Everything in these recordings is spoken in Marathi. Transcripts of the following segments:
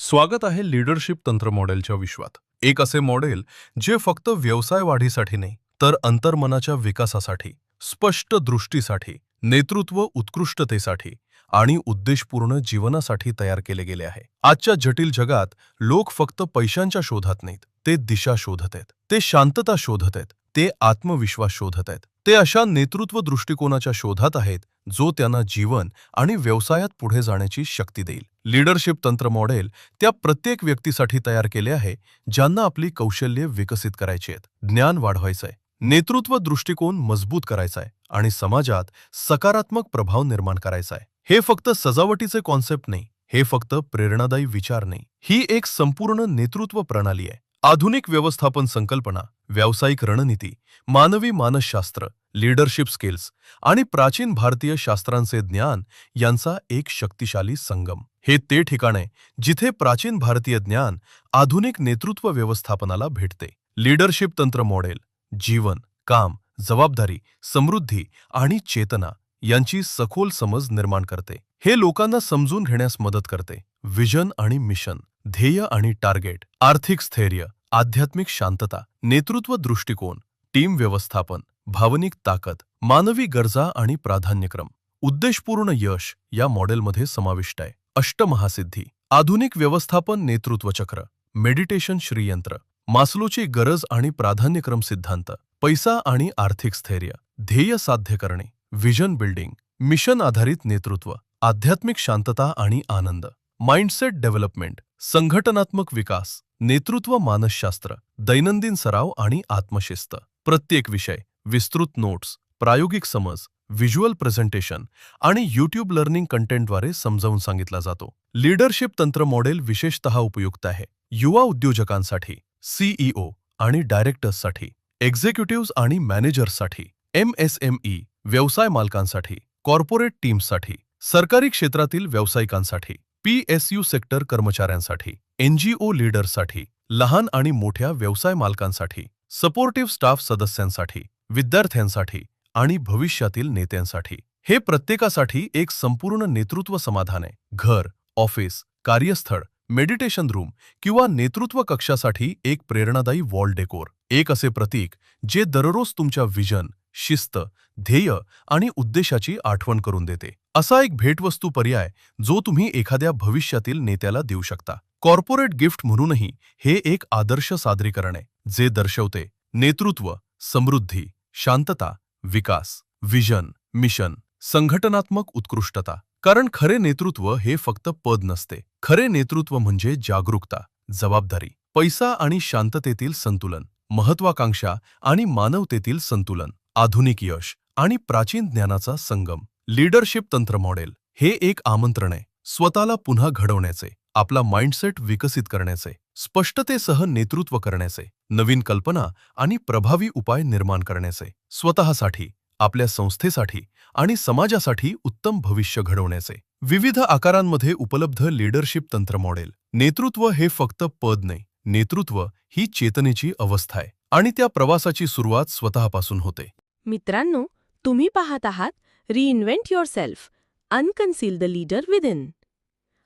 स्वागत आहे लीडरशिप तंत्र मॉडेलच्या विश्वात. एक असे मॉडेल जे फक्त व्यवसाय वाढीसाठी नाही, तर अंतर्मनाच्या विकासासाठी, स्पष्ट दृष्टीसाठी, नेतृत्व उत्कृष्टतेसाठी आणि उद्देशपूर्ण जीवनासाठी तयार केले गेले आहे. आजच्या जटिल जगात लोक फक्त पैशांच्या शोधात नाहीत, ते दिशा शोधत आहेत, ते शांतता शोधत आहेत, ते आत्मविश्वास शोधत आहेत. ते अशा नेतृत्व दृष्टिकोनाच्या शोधात आहेत जो त्यांना जीवन आणि व्यवसायात पुढे जाण्याची शक्ती देईल. लीडरशिप तंत्र मॉडेल त्या प्रत्येक व्यक्तीसाठी तयार केले आहे ज्यांना आपली कौशल्ये विकसित करायची आहेत, ज्ञान वाढवायचंय, नेतृत्व दृष्टिकोन मजबूत करायचा आहे आणि समाजात सकारात्मक प्रभाव निर्माण करायचा आहे. हे फक्त सजावटीचे कॉन्सेप्ट नाही, हे फक्त प्रेरणादायी विचार नाही, ही एक संपूर्ण नेतृत्व प्रणाली आहे. आधुनिक व्यवस्थापन संकल्पना, व्यावसायिक रणनीती, मानवी मानसशास्त्र, लीडरशिप स्किल्स आणि प्राचीन भारतीय शास्त्रांचे ज्ञान यांचा एक शक्तिशाली संगम. हे ते ठिकाण आहे जिथे प्राचीन भारतीय ज्ञान आधुनिक नेतृत्व व्यवस्थापनाला भेटते. लीडरशिप तंत्र मॉडेल जीवन, काम, जबाबदारी, समृद्धी आणि चेतना यांची सखोल समज निर्माण करते. हे लोकांना समजून घेण्यास मदत करते. विजन आणि मिशन, ध्येय आणि टार्गेट, आर्थिक स्थैर्य, आध्यात्मिक शांतता, नेतृत्व दृष्टिकोन, टीम व्यवस्थापन, भावनिक ताकद, मानवी गरजा आणि प्राधान्यक्रम, उद्देशपूर्ण यश या मॉडेलमध्ये समाविष्ट आहे. अष्टमहासिद्धी, आधुनिक व्यवस्थापन नेतृत्व चक्र, मेडिटेशन श्रीयंत्र, मास्लोची गरज आणि प्राधान्यक्रम सिद्धांत, पैसा आणि आर्थिक स्थैर्य, ध्येय साध्य करणे, विजन बिल्डिंग, मिशन आधारित नेतृत्व, आध्यात्मिक शांतता आणि आनंद, माइंडसेट डेव्हलपमेंट, संघटनात्मक विकास, नेतृत्व मानसशास्त्र, दैनंदिन सराव आणि आत्मशिस्त. प्रत्येक विषय विस्तृत नोट्स, प्रायोगिक समज, व्हिज्युअल प्रेझेंटेशन आणि यूट्यूब लर्निंग कंटेंटद्वारे समजावून सांगितला जातो. लीडरशिप तंत्र मॉडेल विशेषतः उपयुक्त आहे युवा उद्योजकांसाठी, सीईओ आणि डायरेक्टर्ससाठी, एक्झिक्युटिव्ह्ज आणि मॅनेजर्ससाठी, एमएसएमई व्यवसाय मालकांसाठी, कॉर्पोरेट टीम्ससाठी, सरकारी क्षेत्रातील व्यावसायिकांसाठी, पीएसयू सेक्टर कर्मचाऱ्यांसाठी, एनजीओ लीडर्ससाठी, लहान आणि मोठ्या व्यवसाय मालकांसाठी, सपोर्टिव्ह स्टाफ सदस्यांसाठी, विद्यार्थ्यांसाठी आणि भविष्यातील नेत्यांसाठी. हे प्रत्येकासाठी एक संपूर्ण नेतृत्व समाधान आहे. घर, ऑफिस, कार्यस्थळ, मेडिटेशन रूम किंवा नेतृत्व कक्षासाठी एक प्रेरणादायी वॉल डेकोर. एक असे प्रतीक जे दररोज तुमच्या विजन, शिस्त, ध्येय आणि उद्देशाची आठवण करून देते. असा एक भेटवस्तू पर्याय जो तुम्ही एखाद्या भविष्यातील नेत्याला देऊ शकता. कॉर्पोरेट गिफ्ट म्हणूनही हे एक आदर्श सादरीकरण आहे जे दर्शवते नेतृत्व, समृद्धी, शांतता, विकास, विजन, मिशन, संघटनात्मक उत्कृष्टता. कारण खरे नेतृत्व हे फक्त पद नसते. खरे नेतृत्व म्हणजे जागरूकता, जबाबदारी, पैसा आणि शांततेतील संतुलन, महत्वाकांक्षा आणि मानवतेतील संतुलन, आधुनिक यश आणि प्राचीन ज्ञानाचा संगम. लीडरशिप तंत्र मॉडेल हे एक आमंत्रण आहे स्वतःला पुन्हा घडवण्याचे, आपला माइंडसेट विकसित करण्याचे, स्पष्टतेसह नेतृत्व करण्याचे, नवीन कल्पना आणि प्रभावी उपाय निर्माण करण्याचे, स्वतःसाठी, आपल्या संस्थेसाठी आणि समाजासाठी उत्तम भविष्य घडवण्याचे. विविध आकारांमध्ये उपलब्ध लीडरशिप तंत्र मॉडेल. नेतृत्व हे फक्त पद नाही, नेतृत्व ही चेतनेची अवस्था आहे आणि त्या प्रवासाची सुरुवात स्वतःपासून होते. मित्रांनो, तुम्ही पाहत आहात reinvent yourself, unconceal the leader within.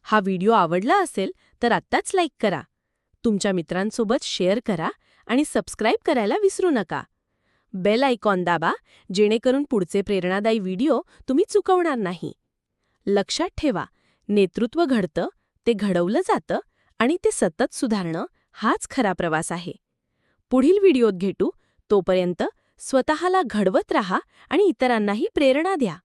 हा व्हिडिओ आवडला असेल तर आत्ताच लाईक करा, तुमच्या मित्रांसोबत शेअर करा आणि सबस्क्राईब करायला विसरू नका. बेल आयकॉन दाबा जेणेकरून पुढचे प्रेरणादायी व्हिडिओ तुम्ही चुकवणार नाही. लक्षात ठेवा, नेतृत्व घडतं, ते घडवलं जातं आणि ते सतत सुधारणं हाच खरा प्रवास आहे. पुढील व्हिडिओत भेटू, तोपर्यंत स्वतःला घडवत राहा आणि इतरांनाही प्रेरणा द्या.